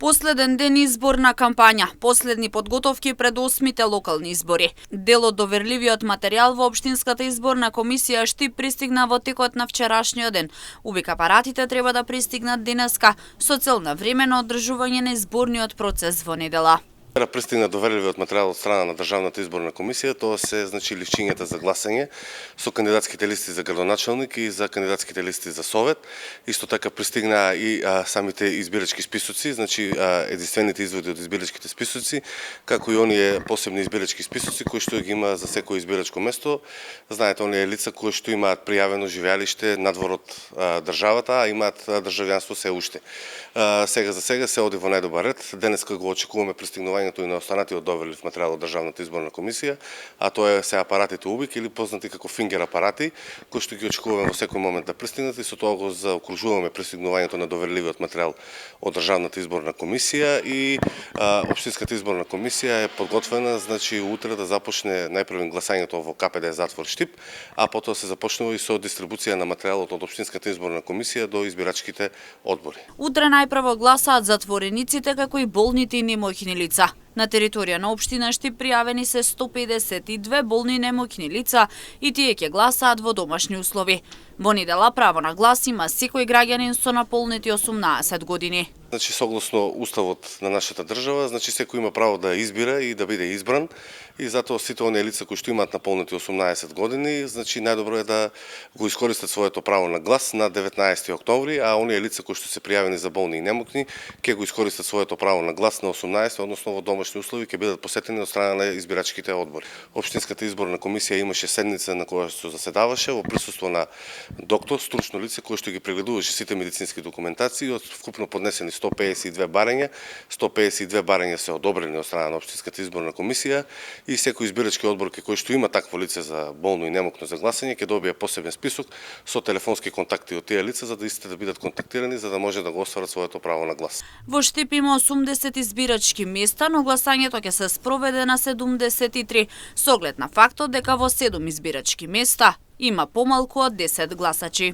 Последен ден изборна кампања, последни подготовки пред 8-те локални избори. Дел од доверливиот материјал во Општинската изборна комисија Штип пристигна во текот на вчерашниот ден. Увик апаратите треба да пристигнат денеска со цел на времено одржување на изборниот процес во недела. Пристигна доверливиот материјал од страна на Државната изборна комисија, тоа се ливчињата за гласање со кандидатските листи за градоначалник и за кандидатските листи за совет. Исто така пристигна и самите избирачки списоци, единствените изводи од избирачките списоци, како и оние посебни избирачки списоци кои што ги има за секој избирачко место. Знаете, оние лица кои што имаат пријавено живеалиште надвор од државата, а имаат државјанство се уште. Сега за сега се оди во најдобар ред. Денеска го очекуваме пристигнување и на останатиот доверлив материјал од Државната изборна комисија, а тоа се апаратите УБИК или познати како фингер апарати, кои што ги очекуваме во секој момент да пристигнат и со тоа го заокружуваме пристигнувањето на доверливиот материјал од Државната изборна комисија и Општинската изборна комисија е подготвена, утре да започне најпрво гласањето во КПД затвор Штип, а потоа се започнува и со дистрибуција на материјалот од Општинската изборна комисија до избирачките одбори. Утре најпрво гласаат затворениците како и болните и немоќни лица. На територија на општина Штип пријавени се 152 болни немоќни лица и тие ќе гласаат во домашни услови. Во недела право на глас има секој граѓанин со наполнети 18 години. Согласно уставот на нашата држава, секој има право да избира и да биде избран и затоа сите оние лица кои што имаат наполнети 18 години, најдобро е да го искористат своето право на глас на 19 октомври, а оние лица кои што се пријавени за болни и немокни ќе го искористат своето право на глас на 18, односно во домашни услови ќе бидат посетени од страна на избирачките одбори. Општинската изборна комисија имаше седница на која што заседаваше во присуство на доктор, стручно лице кој што ги прегледуваше сите медицински документации од вкупно поднесени 152 барања. 152 барања се одобрени од страна на Општинската изборна комисија и секој избирачки одбор кој што има такво лице за болно и немокно за гласање ќе добие посебен список со телефонски контакти од тие лица за да истите да бидат контактирани за да може да го остварат своето право на глас. Во Штип има 80 избирачки места, но гласањето ќе се спроведе на 73 со оглед на фактот дека во 7 избирачки места има помалку од 10 гласачи.